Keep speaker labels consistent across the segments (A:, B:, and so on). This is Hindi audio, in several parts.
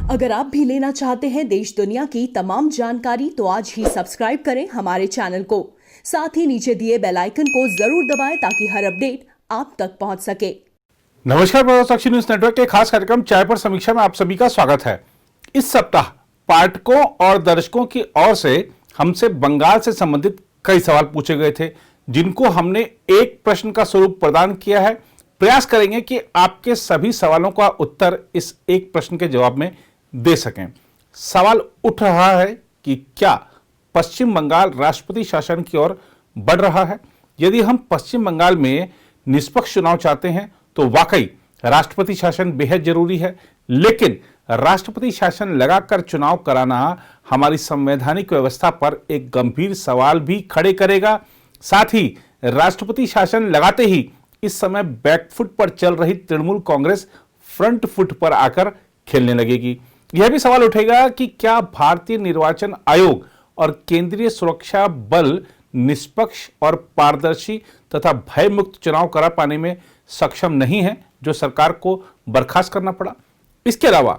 A: अगर आप भी लेना चाहते हैं देश दुनिया की तमाम जानकारी तो आज ही सब्सक्राइब करें हमारे चैनल को। साथ ही नीचे दिए बेल आइकन को जरूर दबाएं ताकि हर अपडेट आप तक पहुंच सके।
B: नमस्कार, प्रजाशक्ति न्यूज नेटवर्क के खास कार्यक्रम चाय पर समीक्षा में आप सभी का स्वागत है। इस सप्ताह पाठकों और दर्शकों की ओर से हमसे बंगाल से संबंधित कई सवाल पूछे गए थे, जिनको हमने एक प्रश्न का स्वरूप प्रदान किया है। प्रयास करेंगे कि आपके सभी सवालों का उत्तर इस एक प्रश्न के जवाब में दे सकें। सवाल उठ रहा है कि क्या पश्चिम बंगाल राष्ट्रपति शासन की ओर बढ़ रहा है? यदि हम पश्चिम बंगाल में निष्पक्ष चुनाव चाहते हैं तो वाकई राष्ट्रपति शासन बेहद जरूरी है, लेकिन राष्ट्रपति शासन लगाकर चुनाव कराना हमारी संवैधानिक व्यवस्था पर एक गंभीर सवाल भी खड़े करेगा। साथ ही राष्ट्रपति शासन लगाते ही इस समय बैकफुट पर चल रही तृणमूल कांग्रेस फ्रंट फुट पर आकर खेलने लगेगी। यह भी सवाल उठेगा कि क्या भारतीय निर्वाचन आयोग और केंद्रीय सुरक्षा बल निष्पक्ष और पारदर्शी तथा भयमुक्त चुनाव करा पाने में सक्षम नहीं है, जो सरकार को बर्खास्त करना पड़ा। इसके अलावा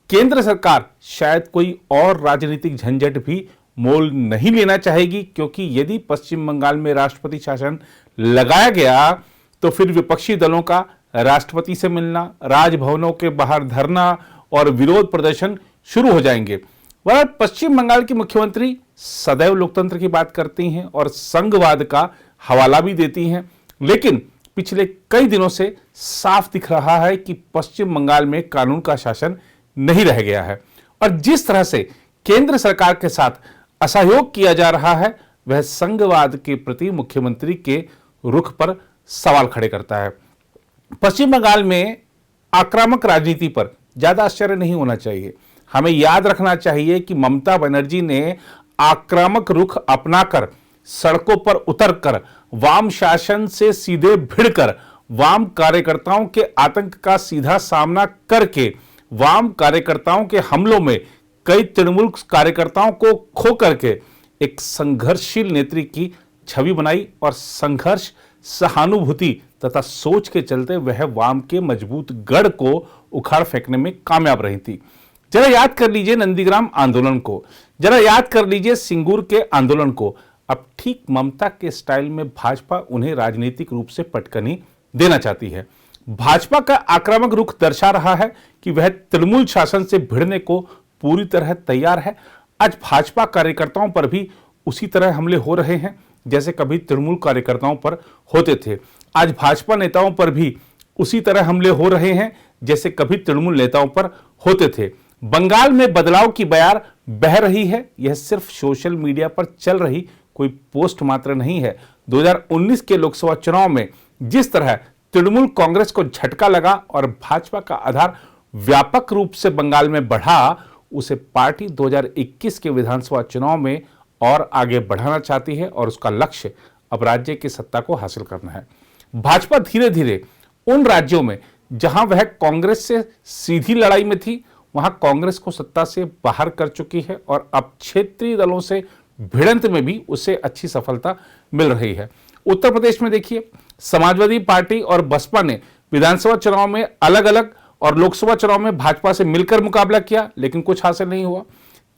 B: केंद्र सरकार शायद कोई और राजनीतिक झंझट भी मोल नहीं लेना चाहेगी, क्योंकि यदि पश्चिम बंगाल में राष्ट्रपति शासन लगाया गया तो फिर विपक्षी दलों का राष्ट्रपति से मिलना, राजभवनों के बाहर धरना और विरोध प्रदर्शन शुरू हो जाएंगे। वह पश्चिम बंगाल की मुख्यमंत्री सदैव लोकतंत्र की बात करती हैं और संघवाद का हवाला भी देती हैं, लेकिन पिछले कई दिनों से साफ दिख रहा है कि पश्चिम बंगाल में कानून का शासन नहीं रह गया है और जिस तरह से केंद्र सरकार के साथ असहयोग किया जा रहा है, वह संघवाद के प्रति मुख्यमंत्री के रुख पर सवाल खड़े करता है। पश्चिम बंगाल में आक्रामक राजनीति पर ज्यादा आश्चर्य नहीं होना चाहिए। हमें याद रखना चाहिए कि ममता बनर्जी ने आक्रामक रुख अपनाकर सड़कों पर उतरकर वाम शासन से सीधे भिड़कर वाम कार्यकर्ताओं के आतंक का सीधा सामना करके वाम कार्यकर्ताओं के हमलों में कई तृणमूल कार्यकर्ताओं को खो करके एक संघर्षशील नेत्री की छवि बनाई और संघर्ष, सहानुभूति तथा सोच के चलते वह वाम के मजबूत गढ़ को उखाड़ फेंकने में कामयाब रही थी। जरा याद कर लीजिए नंदीग्राम आंदोलन को, जरा याद कर लीजिए सिंगूर के आंदोलन को। अब ठीक ममता के स्टाइल में भाजपा उन्हें राजनीतिक रूप से पटकनी देना चाहती है। भाजपा का आक्रामक रुख दर्शा रहा है कि वह तृणमूल शासन से भिड़ने को पूरी तरह तैयार है। आज भाजपा कार्यकर्ताओं पर भी उसी तरह हमले हो रहे हैं जैसे कभी तृणमूल कार्यकर्ताओं पर होते थे। आज भाजपा नेताओं पर भी उसी तरह हमले हो रहे हैं जैसे कभी तृणमूल नेताओं पर होते थे। बंगाल में बदलाव की बयार बह रही है। यह सिर्फ सोशल मीडिया पर चल रही कोई पोस्ट मात्र नहीं है। 2019 के लोकसभा चुनाव में जिस तरह तृणमूल कांग्रेस को झटका लगा और भाजपा का आधार व्यापक रूप से बंगाल में बढ़ा, उसे पार्टी 2021 के विधानसभा चुनाव में और आगे बढ़ाना चाहती है और उसका लक्ष्य अब राज्य की सत्ता को हासिल करना है। भाजपा धीरे धीरे उन राज्यों में जहां वह कांग्रेस से सीधी लड़ाई में थी, वहां कांग्रेस को सत्ता से बाहर कर चुकी है और अब क्षेत्रीय दलों से भिड़ंत में भी उसे अच्छी सफलता मिल रही है। उत्तर प्रदेश में देखिए, समाजवादी पार्टी और बसपा ने विधानसभा चुनाव में अलग अलग और लोकसभा चुनाव में भाजपा से मिलकर मुकाबला किया, लेकिन कुछ हासिल नहीं हुआ।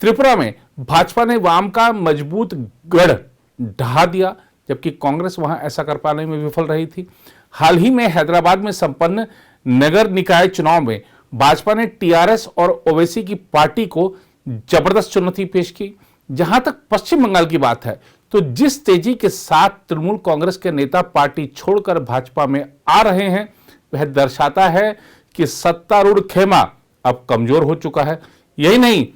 B: त्रिपुरा में भाजपा ने वाम का मजबूत गढ़ ढहा दिया, जबकि कांग्रेस वहां ऐसा कर पाने में विफल रही थी। हाल ही में हैदराबाद में संपन्न नगर निकाय चुनाव में भाजपा ने टीआरएस और ओवैसी की पार्टी को जबरदस्त चुनौती पेश की। जहां तक पश्चिम बंगाल की बात है, तो जिस तेजी के साथ तृणमूल कांग्रेस के नेता पार्टी छोड़कर भाजपा में आ रहे हैं, वह दर्शाता है कि सत्तारूढ़ खेमा अब कमजोर हो चुका है। यही नहीं,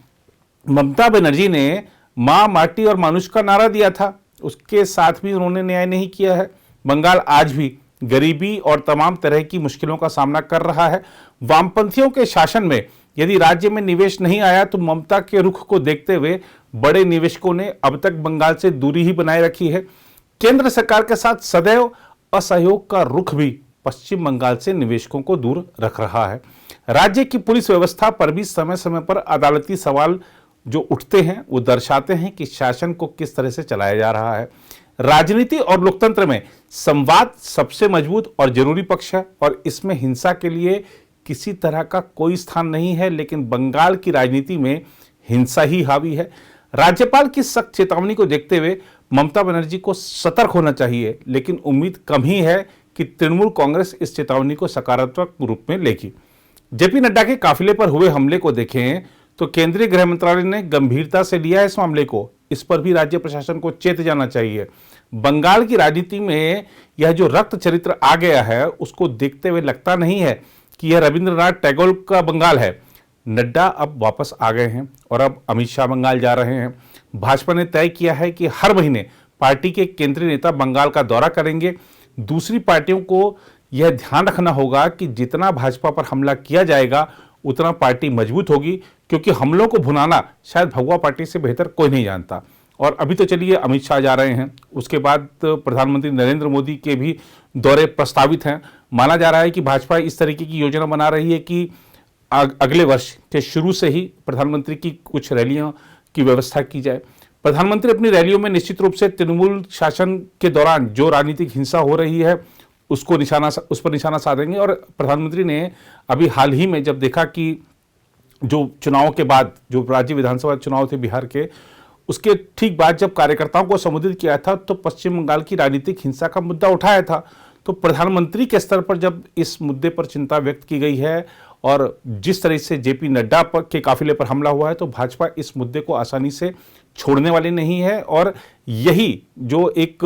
B: ममता बनर्जी ने मां, माटी और मानुष का नारा दिया था, उसके साथ भी उन्होंने न्याय नहीं किया है। बंगाल आज भी गरीबी और तमाम तरह की मुश्किलों का सामना कर रहा है। वामपंथियों के शासन में यदि राज्य में निवेश नहीं आया तो ममता के रुख को देखते हुए बड़े निवेशकों ने अब तक बंगाल से दूरी ही बनाए रखी है। केंद्र सरकार के साथ सदैव असहयोग का रुख भी पश्चिम बंगाल से निवेशकों को दूर रख रहा है। राज्य की पुलिस व्यवस्था पर भी समय समय पर अदालती सवाल जो उठते हैं वो दर्शाते हैं कि शासन को किस तरह से चलाया जा रहा है। राजनीति और लोकतंत्र में संवाद सबसे मजबूत और जरूरी पक्ष है और इसमें हिंसा के लिए किसी तरह का कोई स्थान नहीं है, लेकिन बंगाल की राजनीति में हिंसा ही हावी है। राज्यपाल की सख्त चेतावनी को देखते हुए ममता बनर्जी को सतर्क होना चाहिए, लेकिन उम्मीद कम ही है कि तृणमूल कांग्रेस इस चेतावनी को सकारात्मक रूप में लेगी। जेपी नड्डा के काफिले पर हुए हमले को देखें तो केंद्रीय गृह मंत्रालय ने गंभीरता से लिया है इस मामले को। इस पर भी राज्य प्रशासन को चेत जाना चाहिए। बंगाल की राजनीति में यह जो रक्त चरित्र आ गया है, उसको देखते हुए लगता नहीं है कि यह रविंद्रनाथ टैगोर का बंगाल है। नड्डा अब वापस आ गए हैं और अब अमित शाह बंगाल जा रहे हैं। भाजपा ने तय किया है कि हर महीने पार्टी के केंद्रीय नेता बंगाल का दौरा करेंगे। दूसरी पार्टियों को यह ध्यान रखना होगा कि जितना भाजपा पर हमला किया जाएगा उतना पार्टी मजबूत होगी, क्योंकि हमलों को भुनाना शायद भगवा पार्टी से बेहतर कोई नहीं जानता। और अभी तो चलिए अमित शाह जा रहे हैं, उसके बाद प्रधानमंत्री नरेंद्र मोदी के भी दौरे प्रस्तावित हैं। माना जा रहा है कि भाजपा इस तरीके की योजना बना रही है कि अगले वर्ष के शुरू से ही प्रधानमंत्री की कुछ रैलियों की व्यवस्था की जाए। प्रधानमंत्री अपनी रैलियों में निश्चित रूप से तृणमूल शासन के दौरान जो राजनीतिक हिंसा हो रही है उस पर निशाना साधेंगे। और प्रधानमंत्री ने अभी हाल ही में जब देखा कि जो चुनाव के बाद जो राज्य विधानसभा चुनाव थे बिहार के, उसके ठीक बाद जब कार्यकर्ताओं को संबोधित किया था तो पश्चिम बंगाल की राजनीतिक हिंसा का मुद्दा उठाया था। तो प्रधानमंत्री के स्तर पर जब इस मुद्दे पर चिंता व्यक्त की गई है और जिस तरह से जेपी नड्डा के काफिले पर हमला हुआ है, तो भाजपा इस मुद्दे को आसानी से छोड़ने वाली नहीं है। और यही जो एक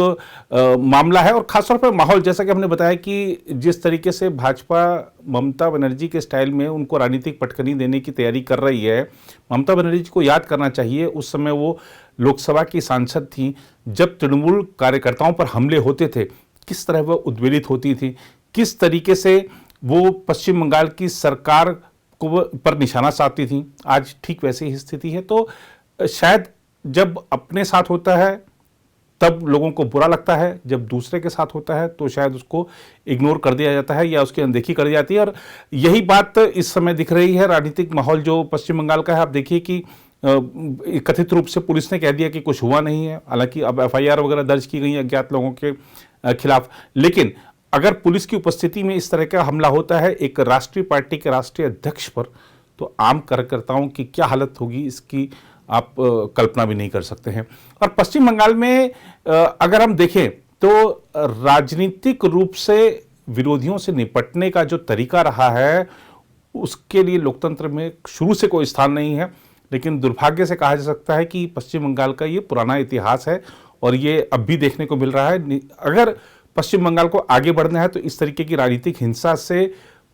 B: मामला है, और खासतौर पर माहौल, जैसा कि हमने बताया कि जिस तरीके से भाजपा ममता बनर्जी के स्टाइल में उनको राजनीतिक पटकनी देने की तैयारी कर रही है। ममता बनर्जी को याद करना चाहिए, उस समय वो लोकसभा की सांसद थी, जब तृणमूल कार्यकर्ताओं पर हमले होते थे किस तरह वह उद्वेलित होती थी, किस तरीके से वो पश्चिम बंगाल की सरकार को पर निशाना साधती थी। आज ठीक वैसी ही स्थिति है। तो शायद जब अपने साथ होता है तब लोगों को बुरा लगता है, जब दूसरे के साथ होता है तो शायद उसको इग्नोर कर दिया जाता है या उसकी अनदेखी कर दी जाती है। और यही बात इस समय दिख रही है। राजनीतिक माहौल जो पश्चिम बंगाल का है, आप देखिए कि कथित रूप से पुलिस ने कह दिया कि कुछ हुआ नहीं है, हालांकि अब एफआईआर वगैरह दर्ज की गई है अज्ञात लोगों के खिलाफ। लेकिन अगर पुलिस की उपस्थिति में इस तरह का हमला होता है एक राष्ट्रीय पार्टी के राष्ट्रीय अध्यक्ष पर, तो आम कार्यकर्ताओं की क्या हालत होगी इसकी आप कल्पना भी नहीं कर सकते हैं। और पश्चिम बंगाल में अगर हम देखें तो राजनीतिक रूप से विरोधियों से निपटने का जो तरीका रहा है उसके लिए लोकतंत्र में शुरू से कोई स्थान नहीं है। लेकिन दुर्भाग्य से कहा जा सकता है कि पश्चिम बंगाल का ये पुराना इतिहास है और ये अब भी देखने को मिल रहा है। अगर पश्चिम बंगाल को आगे बढ़ना है तो इस तरीके की राजनीतिक हिंसा से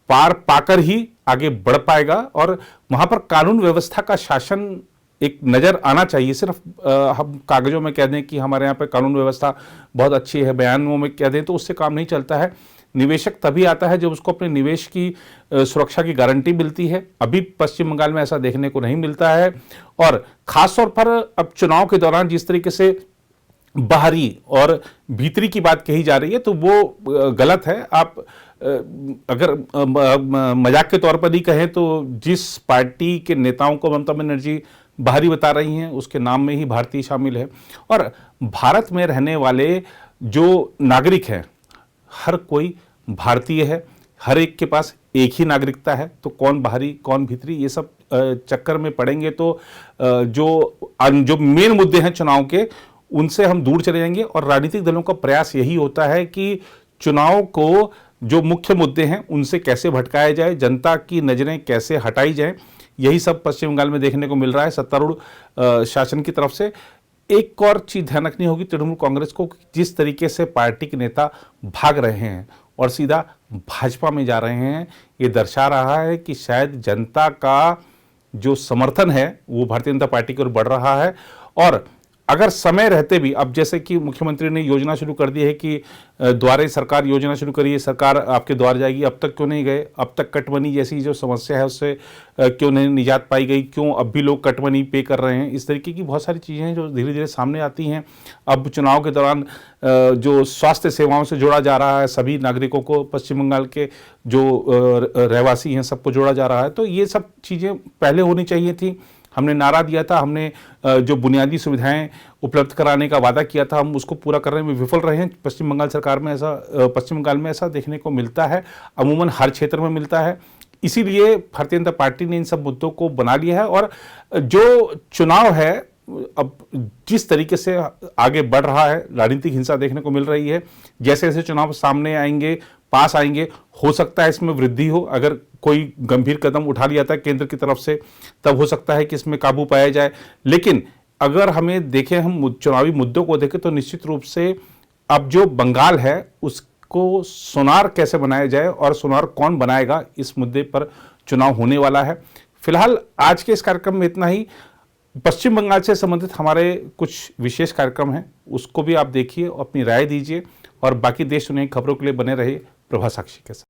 B: पार पाकर ही आगे बढ़ पाएगा और वहां पर कानून व्यवस्था का शासन एक नज़र आना चाहिए। सिर्फ हम कागजों में कह दें कि हमारे यहाँ पे कानून व्यवस्था बहुत अच्छी है, बयानों में कह दें, तो उससे काम नहीं चलता है। निवेशक तभी आता है जब उसको अपने निवेश की सुरक्षा की गारंटी मिलती है। अभी पश्चिम बंगाल में ऐसा देखने को नहीं मिलता है। और खासतौर पर अब चुनाव के दौरान जिस तरीके से बाहरी और भीतरी की बात कही जा रही है तो वो गलत है। आप अगर मजाक के तौर पर ही कहें तो जिस पार्टी के नेताओं को ममता बनर्जी बाहरी बता रही हैं उसके नाम में ही भारतीय शामिल है। और भारत में रहने वाले जो नागरिक हैं हर कोई भारतीय है, हर एक के पास एक ही नागरिकता है। तो कौन बाहरी कौन भीतरी ये सब चक्कर में पड़ेंगे तो जो मेन मुद्दे हैं चुनाव के उनसे हम दूर चले जाएंगे। और राजनीतिक दलों का प्रयास यही होता है कि चुनाव को जो मुख्य मुद्दे हैं उनसे कैसे भटकाया जाए, जनता की नज़रें कैसे हटाई जाए, यही सब पश्चिम बंगाल में देखने को मिल रहा है सत्तारूढ़ शासन की तरफ से। एक और चीज़ ध्यान रखनी होगी तृणमूल कांग्रेस को, जिस तरीके से पार्टी के नेता भाग रहे हैं और सीधा भाजपा में जा रहे हैं, ये दर्शा रहा है कि शायद जनता का जो समर्थन है वो भारतीय जनता पार्टी की ओर बढ़ रहा है। और अगर समय रहते भी, अब जैसे कि मुख्यमंत्री ने योजना शुरू कर दी है कि द्वारे सरकार योजना शुरू करिए, सरकार आपके द्वार जाएगी, अब तक क्यों नहीं गए? अब तक कटमनी जैसी जो समस्या है उससे क्यों नहीं निजात पाई गई? क्यों अब भी लोग कटमनी पे कर रहे हैं? इस तरीके की बहुत सारी चीज़ें हैं जो धीरे धीरे सामने आती हैं। अब चुनाव के दौरान जो स्वास्थ्य सेवाओं से जोड़ा जा रहा है सभी नागरिकों को, पश्चिम बंगाल के जो रहवासी हैं सबको जोड़ा जा रहा है। तो ये सब चीज़ें पहले होनी चाहिए थी। हमने नारा दिया था, हमने जो बुनियादी सुविधाएं उपलब्ध कराने का वादा किया था हम उसको पूरा करने में विफल रहे हैं। पश्चिम बंगाल में ऐसा देखने को मिलता है, अमूमन हर क्षेत्र में मिलता है। इसीलिए भारतीय जनता पार्टी ने इन सब मुद्दों को बना लिया है और जो चुनाव है अब जिस तरीके से आगे बढ़ रहा है, राजनीतिक हिंसा देखने को मिल रही है। जैसे जैसे चुनाव सामने आएंगे, पास आएंगे, हो सकता है इसमें वृद्धि हो। अगर कोई गंभीर कदम उठा लिया जाता है केंद्र की तरफ से, तब हो सकता है कि इसमें काबू पाया जाए। लेकिन अगर हमें देखें, हम चुनावी मुद्दों को देखें, तो निश्चित रूप से अब जो बंगाल है उसको सोनार कैसे बनाया जाए और सोनार कौन बनाएगा, इस मुद्दे पर चुनाव होने वाला है। फिलहाल आज के इस कार्यक्रम में इतना ही। पश्चिम बंगाल से संबंधित हमारे कुछ विशेष कार्यक्रम हैं, उसको भी आप देखिए, अपनी राय दीजिए और बाकी देश दुनिया की खबरों के लिए बने रहिए प्रभा साक्षी के साथ।